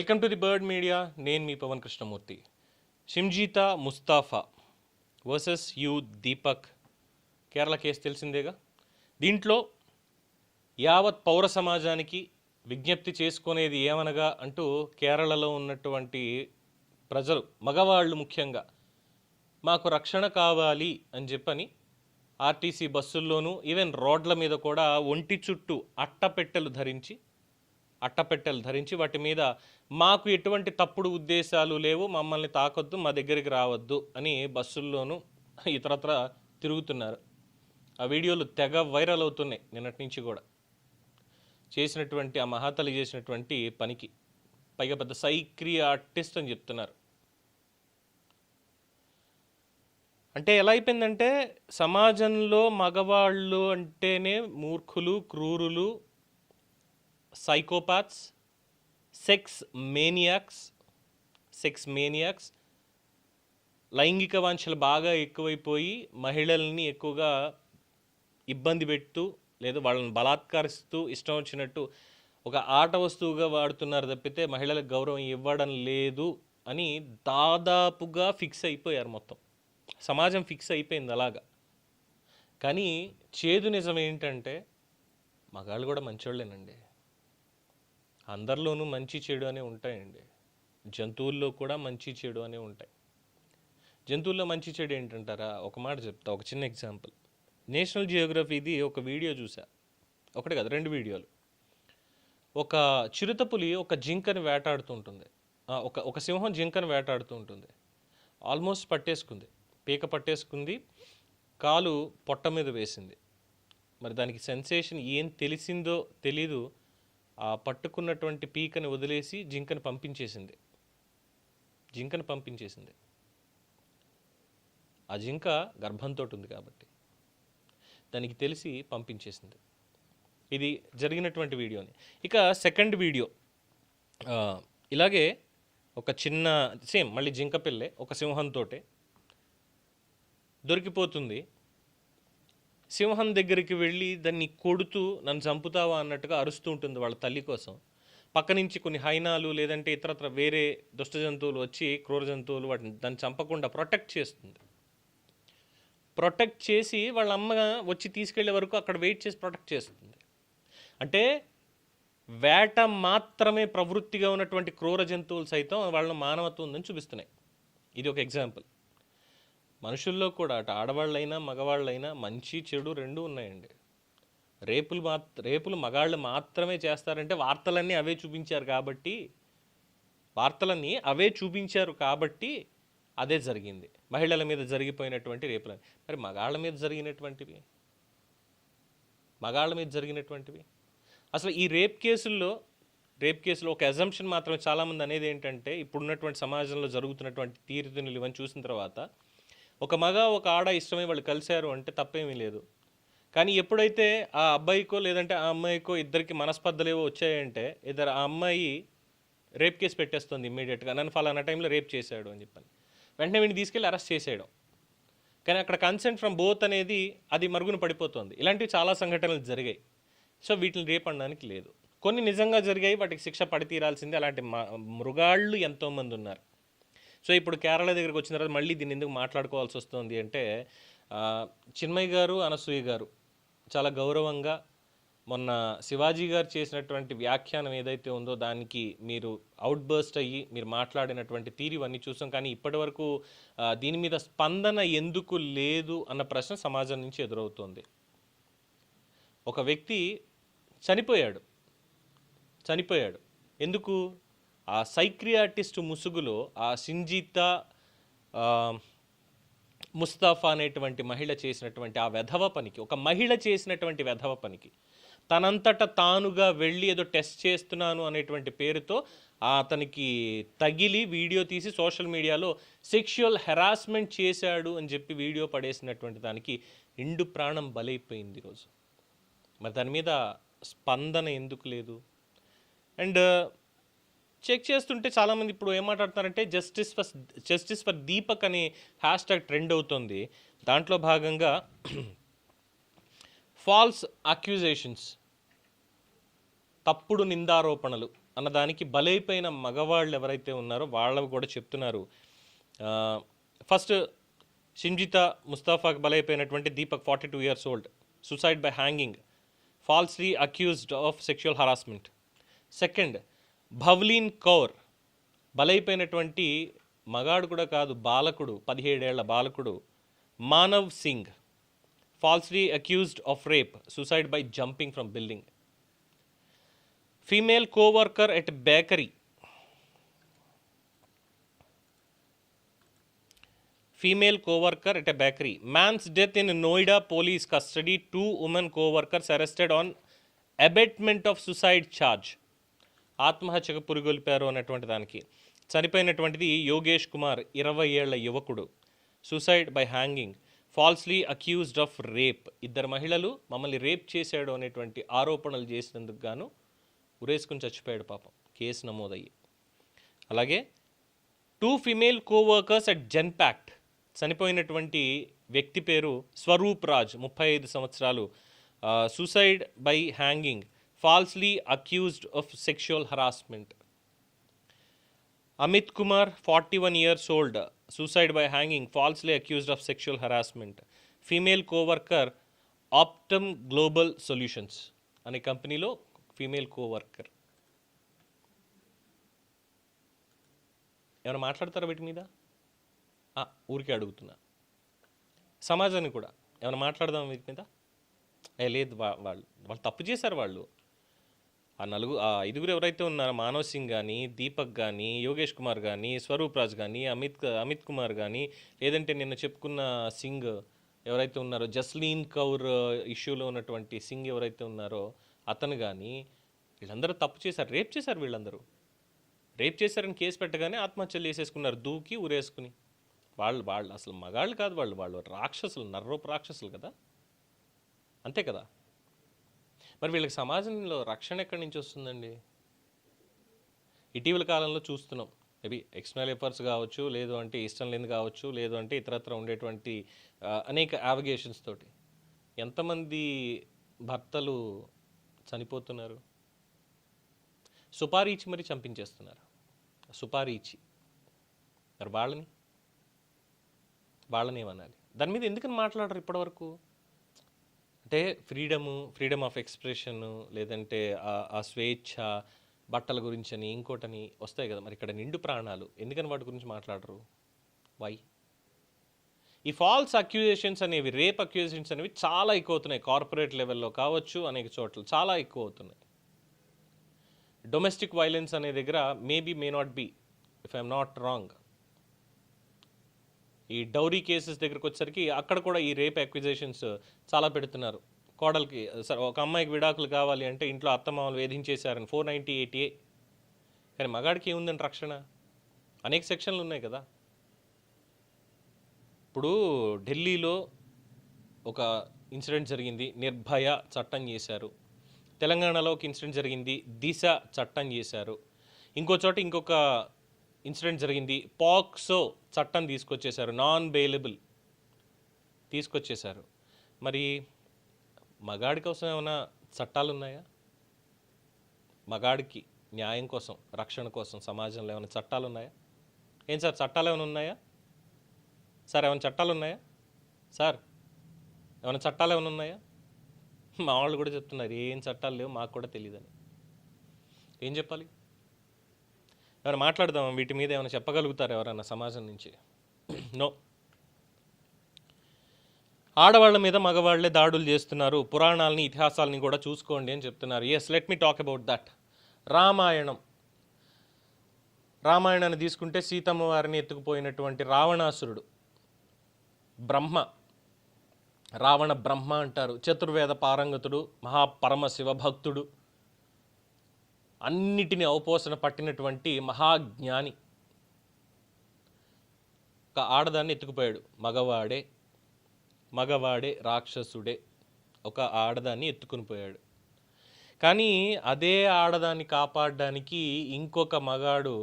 Welcome to the Bird media. నేను మీ Pavan Krishnamurthy. Shimjitha Mustafa versus U Deepak Kerala case తెలిసిందేగా. దీంట్లో యావత్ పౌర సమాజానికి విజ్ఞప్తి చేసుకునేది ఏమనగా అంటూ కేరళలో ఉన్నటువంటి ప్రజలు, మగవాళ్ళు ముఖ్యంగా, మాకు రక్షణ కావాలి అని చెప్పని ఆర్టీసీ బస్సుల్లోనూ ఈవెన్ రోడ్ల మీద కూడా ఒంటి చుట్టూ అట్టపెట్టెలు ధరించి వాటి మీద మాకు ఎటువంటి తప్పుడు ఉద్దేశాలు లేవు, మమ్మల్ని తాకొద్దు, మా దగ్గరికి రావద్దు అని బస్సుల్లోనూ ఇతరత్ర తిరుగుతున్నారు. ఆ వీడియోలు తెగ వైరల్ అవుతున్నాయి నిన్నటి నుంచి కూడా. చేసినటువంటి ఆ మహాతల్లి చేసినటువంటి పనికి, పైగా పెద్ద సైక్రీ ఆర్టిస్ట్ అని చెప్తున్నారు. అంటే ఎలా అయిపోయిందంటే సమాజంలో మగవాళ్ళు అంటేనే మూర్ఖులు, క్రూరులు, సైకోపాత్స్, సెక్స్ మేనియాక్స్, లైంగిక వాంఛలు బాగా ఎక్కువైపోయి మహిళల్ని ఎక్కువగా ఇబ్బంది పెడుతూ లేదా వాళ్ళని బలాత్కరిస్తూ ఇష్టం వచ్చినట్టు ఒక ఆట వస్తువుగా వాడుతున్నారు తప్పితే మహిళలకు గౌరవం ఇవ్వడం లేదు అని దాదాపుగా ఫిక్స్ అయిపోయారు. మొత్తం సమాజం ఫిక్స్ అయిపోయింది అలాగా. కానీ చేదు నిజం ఏంటంటే మగాళ్ళు కూడా మంచోళ్ళేనండి. అందరిలోనూ మంచి చెడు అనే ఉంటాయండి. జంతువుల్లో కూడా మంచి చెడు అనే ఉంటాయి. జంతువుల్లో మంచి చెడు ఏంటంటారా? ఒక మాట చెప్తా, ఒక చిన్న ఎగ్జాంపుల్. నేషనల్ జియోగ్రఫీది ఒక వీడియో చూసా, ఒకటి కదా 2 వీడియోలు. ఒక చిరుతపులి ఒక జింకని వేటాడుతూ ఉంటుంది, ఒక సింహం జింకని వేటాడుతూ ఉంటుంది. ఆల్మోస్ట్ పట్టేసుకుంది, పీక పట్టేసుకుంది, కాలు పొట్ట మీద వేసింది. మరి దానికి సెన్సేషన్ ఏం తెలిసిందో తెలీదు, ఆ పట్టుకున్నటువంటి పీకని వదిలేసి జింకని పంపించేసింది. ఆ జింక గర్భంతో ఉంది కాబట్టి దానికి తెలిసి పంపించేసింది. ఇది జరిగినటువంటి వీడియోని. ఇక సెకండ్ వీడియో ఇలాగే ఒక చిన్న సేమ్ మళ్ళీ జింక పిల్లే ఒక సింహంతో దొరికిపోతుంది. సింహం దగ్గరికి వెళ్ళి దాన్ని కొడుతూ నన్ను చంపుతావా అన్నట్టుగా అరుస్తూ ఉంటుంది వాళ్ళ తల్లి కోసం. పక్క నుంచి కొన్ని హైనాలు లేదంటే ఇతరత్ర వేరే దుష్ట జంతువులు వచ్చి, క్రూర జంతువులు దాన్ని చంపకుండా ప్రొటెక్ట్ చేస్తుంది. ప్రొటెక్ట్ చేసి వాళ్ళ అమ్మ వచ్చి తీసుకెళ్లే వరకు అక్కడ వెయిట్ చేసి ప్రొటెక్ట్ చేస్తుంది. అంటే వేట మాత్రమే ప్రవృత్తిగా ఉన్నటువంటి క్రూర జంతువులు సైతం వాళ్ళ మానవత్వం ఉందని చూపిస్తున్నాయి. ఇది ఒక ఎగ్జాంపుల్. మనుషుల్లో కూడా అటు ఆడవాళ్ళైనా మగవాళ్ళైనా మంచి చెడు రెండూ ఉన్నాయండి. రేపులు మగాళ్ళు మాత్రమే చేస్తారంటే వార్తలన్నీ అవే చూపించారు కాబట్టి అదే జరిగింది. మహిళల మీద జరిగిపోయినటువంటి రేపులని. మరి మగాళ్ళ మీద జరిగినటువంటివి అసలు ఈ రేప్ కేసులో ఒక అజంప్షన్ మాత్రమే. చాలామంది అనేది ఏంటంటే ఇప్పుడున్నటువంటి సమాజంలో జరుగుతున్నటువంటి తీరుతెన్నులు ఇవన్నీ చూసిన తర్వాత ఒక మగ ఒక ఆడ ఇష్టమై వాళ్ళు కలిశారు అంటే తప్పేమీ లేదు. కానీ ఎప్పుడైతే ఆ అబ్బాయికో లేదంటే ఆ అమ్మాయికో ఇద్దరికి మనస్పర్ధలేవో వచ్చాయంటే ఆ అమ్మాయి రేప్ కేసు పెట్టేస్తుంది ఇమ్మీడియట్గా, నన్ను ఫలానా టైంలో రేప్ చేశాడు అని చెప్పని. వెంటనే వీడిని తీసుకెళ్ళి అరెస్ట్ చేసేయడం. కానీ అక్కడ కన్సెంట్ ఫ్రమ్ బోత్ అనేది అది మరుగున పడిపోతుంది. ఇలాంటివి చాలా సంఘటనలు జరిగాయి. సో వీటిని రేప్ అనడానికి లేదు. కొన్ని నిజంగా జరిగాయి, వాటికి శిక్ష పడి తీరాల్సిందే. అలాంటి మృగాళ్ళు ఎంతోమంది ఉన్నారు. సో ఇప్పుడు కేరళ దగ్గరికి వచ్చిన తర్వాత మళ్ళీ దీన్ని ఎందుకు మాట్లాడుకోవాల్సి వస్తుంది అంటే చిన్మయ్ గారు, అనసూయ గారు చాలా గౌరవంగా మొన్న శివాజీ గారు చేసినటువంటి వ్యాఖ్యానం ఏదైతే ఉందో దానికి మీరు అవుట్ బర్స్ట్ అయ్యి మీరు మాట్లాడినటువంటి తీరు ఇవన్నీ చూసాం. కానీ ఇప్పటి వరకు దీని మీద స్పందన ఎందుకు లేదు అన్న ప్రశ్న సమాజం నుంచి ఎదురవుతోంది. ఒక వ్యక్తి చనిపోయాడు ఎందుకు? ఆ సైక్రియాటిస్ట్ ముసుగులో ఆ షిమ్జీతా ముస్తాఫా అనేటువంటి మహిళ చేసినటువంటి ఆ వెధవ పనికి, ఒక మహిళ చేసినటువంటి వెధవ పనికి తనంతట తానుగా వెళ్ళి ఏదో టెస్ట్ చేస్తున్నాను అనేటువంటి పేరుతో అతనికి తగిలి వీడియో తీసి సోషల్ మీడియాలో సెక్షువల్ హెరాస్మెంట్ చేశాడు అని చెప్పి వీడియో పడేసినటువంటి దానికి ఇండు ప్రాణం బలైపోయింది ఈరోజు. మరి దాని మీద స్పందన ఎందుకు లేదు? అండ్ చెక్ చేస్తుంటే చాలామంది ఇప్పుడు ఏం మాట్లాడుతున్నారంటే జస్టిస్ ఫర్ దీపక్ అనే హ్యాష్ట్యాగ్ ట్రెండ్ అవుతుంది. దాంట్లో భాగంగా ఫాల్స్ అక్యూజేషన్స్, తప్పుడు నిందారోపణలు అన్నదానికి బలైపోయిన మగవాళ్ళు ఎవరైతే ఉన్నారో వాళ్ళవి కూడా చెప్తున్నారు. ఫస్ట్ షింజిత ముస్తాఫాకి బలైపోయినటువంటి Deepak 42 years old, suicide by hanging, falsely accused of sexual harassment. Second, Bhavleen Kaur బలైపోయినటువంటి మగాడు కూడా కాదు, బాలకుడు, 17 ఏళ్ల బాలకుడు Manav Singh, falsely accused of rape, suicide by jumping from building. Female co-worker at bakery. Female co-worker at a bakery. Man's death in Noida police custody. 2 women co-workers arrested on abetment of suicide charge. ఆత్మహత్యకు పురుగొల్పారు అన్నటువంటి దానికి. చనిపోయినటువంటిది యోగేష్ కుమార్, 20 ఏళ్ల యువకుడు, suicide by hanging, falsely accused of rape. 2 మహిళలు మమ్మల్ని rape చేశాడు అనేటువంటి ఆరోపణలు చేసినందుకు గాను ఉరేసుకుని చచ్చిపోయాడు పాపం, కేసు నమోదయ్యి. అలాగే 2 ఫిమేల్ కోవర్కర్స్ అట్ జెన్పాక్ట్. చనిపోయినటువంటి వ్యక్తి పేరు స్వరూప్ రాజ్, 35 సంవత్సరాలు, suicide by hanging, falsely accused of sexual harassment. Amit Kumar, 41 years old, suicide by hanging, falsely accused of sexual harassment. Female co-worker, Optum Global Solutions అనే కంపెనీలో ఫీమేల్ కోవర్కర్. ఏమైనా మాట్లాడతారా వీటి మీద? ఊరికే అడుగుతున్నా. సమాజాన్ని కూడా ఏమైనా మాట్లాడదాం వీటి మీద? లేదు, వాళ్ళు తప్పు చేశారు. వాళ్ళు ఆ 5 ఎవరైతే ఉన్నారో, మానవ్ సింగ్ కానీ, దీపక్ కానీ, యోగేష్ కుమార్ కానీ, స్వరూప్ రాజ్ కానీ, అమిత్ కుమార్ కానీ, లేదంటే నిన్న చెప్పుకున్న సింగ్ ఎవరైతే ఉన్నారో, జస్లీన్ కౌర్ ఇష్యూలో ఉన్నటువంటి సింగ్ ఎవరైతే ఉన్నారో అతను కానీ, వీళ్ళందరూ తప్పు చేశారు, రేప్ చేశారు. వీళ్ళందరూ రేప్ చేశారని కేసు పెట్టగానే ఆత్మహత్యలు చేసేసుకున్నారు, దూకి ఊరేసుకుని. వాళ్ళు అసలు మగాళ్ళు కాదు, వాళ్ళు రాక్షసులు, నర్రోపు రాక్షసులు కదా, అంతే కదా. మరి వీళ్ళకి సమాజంలో రక్షణ ఎక్కడి నుంచి వస్తుందండి? ఇటీవల కాలంలో చూస్తున్నాం, మేబీ ఎక్స్టర్నల్ ఎఫర్ట్స్ కావచ్చు, లేదు అంటే ఇష్టం లేని కావచ్చు, లేదు అంటే ఇతరత్ర ఉండేటువంటి అనేక యావిగేషన్స్ తోటి ఎంతమంది భర్తలు చనిపోతున్నారు. సుపారీ ఇచ్చి మరి చంపించేస్తున్నారు, సుపారీ ఇచ్చి. మరి వాళ్ళని ఏమనాలి? దాని మీద ఎందుకని మాట్లాడరు ఇప్పటివరకు? అంటే ఫ్రీడమ్ ఆఫ్ ఎక్స్ప్రెషన్, లేదంటే ఆ స్వేచ్ఛ, బట్టల గురించి అని ఇంకోటని వస్తాయి కదా. మరి ఇక్కడ నిండు ప్రాణాలు, ఎందుకని వాటి గురించి మాట్లాడరు? వై? ఈ ఫాల్స్ అక్యూజేషన్స్ అనేవి, రేప్ అక్యూజేషన్స్ అనేవి చాలా ఎక్కువ అవుతున్నాయి. కార్పొరేట్ లెవెల్లో కావచ్చు, అనేక చోట్ల చాలా ఎక్కువ అవుతున్నాయి. డొమెస్టిక్ వైలెన్స్ అనే దగ్గర may not be, if I'm not wrong. ఈ డౌరీ కేసెస్ దగ్గరకు వచ్చేసరికి అక్కడ కూడా ఈ రేప్ అక్విజేషన్స్ చాలా పెడుతున్నారు. కోడలికి సరే, ఒక అమ్మాయికి విడాకులు కావాలి అంటే ఇంట్లో అత్తమామలు వేధించేశారని 498A. కానీ మగాడికి ఏముందని రక్షణ? అనేక సెక్షన్లు ఉన్నాయి కదా. ఇప్పుడు ఢిల్లీలో ఒక ఇన్సిడెంట్ జరిగింది, నిర్భయ చట్టం చేశారు. తెలంగాణలో ఒక ఇన్సిడెంట్ జరిగింది, దిశ చట్టం చేశారు. ఇంకో చోట ఇంకొక ఇన్సిడెంట్ జరిగింది, పాక్సో చట్టం తీసుకొచ్చేశారు, నాన్ బెయిలబుల్ తీసుకొచ్చేశారు. మరి మగాడి కోసం ఏమైనా చట్టాలు ఉన్నాయా? మగాడికి న్యాయం కోసం, రక్షణ కోసం సమాజంలో ఏమైనా చట్టాలు ఉన్నాయా? ఏం సార్, చట్టాలు ఏమైనా ఉన్నాయా సార్? ఏమైనా చట్టాలు ఉన్నాయా సార్? ఏమైనా చట్టాలు ఏమైనా ఉన్నాయా? మా వాళ్ళు కూడా చెప్తున్నారు ఏం చట్టాలు లేవు, మాకు కూడా తెలియదని. ఏం చెప్పాలి? ఏమైనా మాట్లాడదాం వీటి మీద? ఏమైనా చెప్పగలుగుతారు ఎవరైనా సమాజం నుంచి? నో. ఆడవాళ్ళ మీద మగవాళ్లే దాడులు చేస్తున్నారు, పురాణాలని ఇతిహాసాలని కూడా చూసుకోండి అని చెప్తున్నారు. Yes, let me talk about that. రామాయణాన్ని తీసుకుంటే సీతమ్మ వారిని ఎత్తుకుపోయినటువంటి రావణాసురుడు, రావణ బ్రహ్మ అంటారు, చతుర్వేద పారంగతుడు, మహాపరమ శివభక్తుడు, అన్నిటిని అవపోసన పట్టినటువంటి మహాజ్ఞాని. ఒక ఆడదాన్ని ఎత్తుకుపోయాడు, మగవాడే రాక్షసుడే ఒక ఆడదాన్ని ఎత్తుకుని పోయాడు. కానీ అదే ఆడదాన్ని కాపాడడానికి ఇంకొక మగాడు,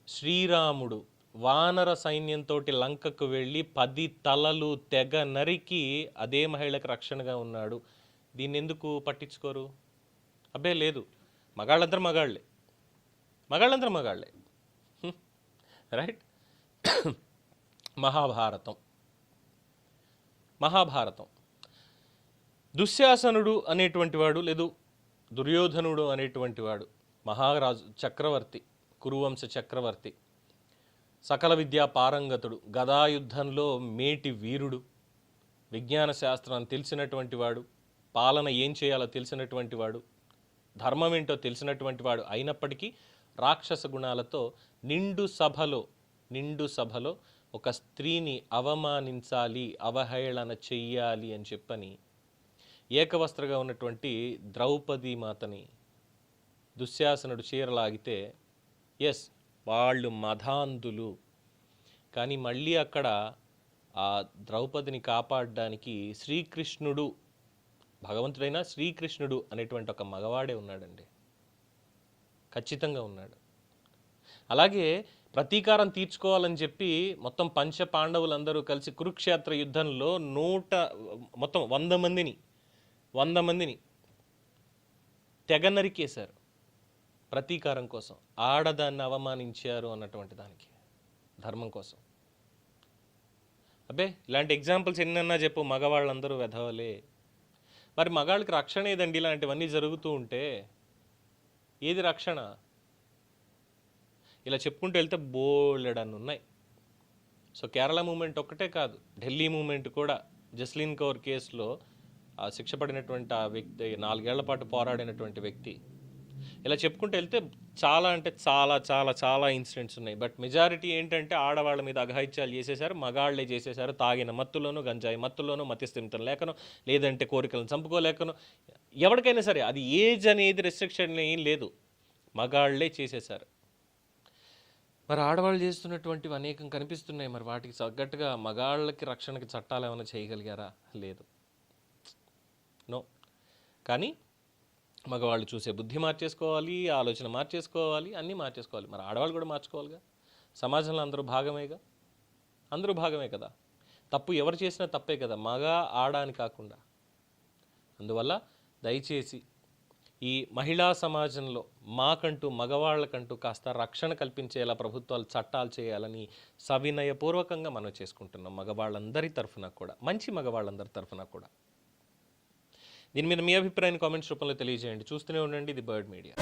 శ్రీరాముడు, వానర సైన్యంతో లంకకు వెళ్ళి 10 తలలు తెగ నరికి అదే మహిళకు రక్షణగా ఉన్నాడు. దీన్ని ఎందుకు పట్టించుకోరు? అబ్బే లేదు, మగాళ్ళందరూ మగాళ్ళే, మగాళ్ళందరూ మగాళ్ళే. రైట్. మహాభారతం దుశ్శాసనుడు అనేటువంటి వాడు, లేదు దుర్యోధనుడు అనేటువంటి వాడు మహారాజు, చక్రవర్తి, కురువంశ చక్రవర్తి, సకల విద్యా పారంగతుడు, గదాయుద్ధంలో మేటి వీరుడు, విజ్ఞాన శాస్త్రాన్ని తెలిసినటువంటి వాడు, పాలన ఏం చేయాలో తెలిసినటువంటి వాడు, ధర్మం ఏంటో తెలిసినటువంటి వాడు అయినప్పటికీ రాక్షస గుణాలతో నిండు సభలో ఒక స్త్రీని అవమానించాలి, అవహేళన చెయ్యాలి అని చెప్పని ఏకవస్త్రగా ఉన్నటువంటి ద్రౌపదీ మాతని దుశ్శాసనుడు చీరలాగితే ఎస్ వాళ్ళు మధాంధులు. కానీ మళ్ళీ అక్కడ ఆ ద్రౌపదిని కాపాడడానికి శ్రీకృష్ణుడు, భగవంతుడైన శ్రీకృష్ణుడు అనేటువంటి ఒక మగవాడే ఉన్నాడండి, ఖచ్చితంగా ఉన్నాడు. అలాగే ప్రతీకారం తీర్చుకోవాలని చెప్పి మొత్తం పంచ పాండవులందరూ కలిసి కురుక్షేత్ర యుద్ధంలో మొత్తం 100 మందిని తెగ నరికేశారు ప్రతీకారం కోసం. ఆడదాన్ని అవమానించారు అన్నటువంటి దానికి, ధర్మం కోసం. అబ్బే ఇలాంటి ఎగ్జాంపుల్స్ ఎన్నన్నా చెప్పు, మగవాళ్ళందరూ వెధవలే. మరి మగాళ్ళకి రక్షణ ఏదండి ఇలాంటివన్నీ జరుగుతూ ఉంటే? ఏది రక్షణ? ఇలా చెప్పుకుంటూ వెళ్తే బోలెడన్ని ఉన్నాయి. సో కేరళ మూమెంట్ ఒక్కటే కాదు, ఢిల్లీ మూమెంట్ కూడా, జస్లీన్ కౌర్ కేసులో శిక్ష పడినటువంటి ఆ వ్యక్తి, 4 ఏళ్ల పాటు పోరాడినటువంటి వ్యక్తి, ఇలా చెప్పుకుంటూ వెళ్తే చాలా అంటే చాలా చాలా చాలా ఇన్సిడెంట్స్ ఉన్నాయి. బట్ మెజారిటీ ఏంటంటే ఆడవాళ్ళ మీద అఘాయిత్యాలు చేసేశారు, మగాళ్లే చేసేశారు. తాగిన మత్తులోనూ, గంజాయి మత్తులోనూ, మతిస్థిమితం లేకనో, లేదంటే కోరికలను చంపుకోలేకనో, ఎవరికైనా సరే అది ఏజ్ అనేది రెస్ట్రిక్షన్ ఏం లేదు, మగాళ్లే చేసేశారు. మరి ఆడవాళ్ళు చేస్తున్నటువంటివి అనేకం కనిపిస్తున్నాయి. మరి వాటికి తగ్గట్టుగా మగాళ్ళకి రక్షణకి చట్టాలు ఏమైనా చేయగలిగారా? లేదు, నో. కానీ మగవాళ్ళు చూసే బుద్ధి మార్చేసుకోవాలి, ఆలోచన మార్చేసుకోవాలి, అన్నీ మార్చేసుకోవాలి. మరి ఆడవాళ్ళు కూడా మార్చుకోవాలిగా. సమాజంలో అందరూ భాగమే కదా. తప్పు ఎవరు చేసినా తప్పే కదా, మగ ఆడ అని కాకుండా. అందువల్ల దయచేసి ఈ మహిళా సమాజంలో మాకంటూ, మగవాళ్ళకంటూ కాస్త రక్షణ కల్పించేలా ప్రభుత్వాలు చట్టాలు చేయాలని సవినయపూర్వకంగా మనం చేసుకుంటున్నాం, మగవాళ్ళందరి తరఫున కూడా, మంచి మగవాళ్ళందరి తరఫున కూడా. దీని మీద మీ అభిప్రాయాన్ని కామెంట్స్ రూపంలో తెలియజేయండి. చూస్తూనే ఉండండి ది బర్డ్ మీడియా.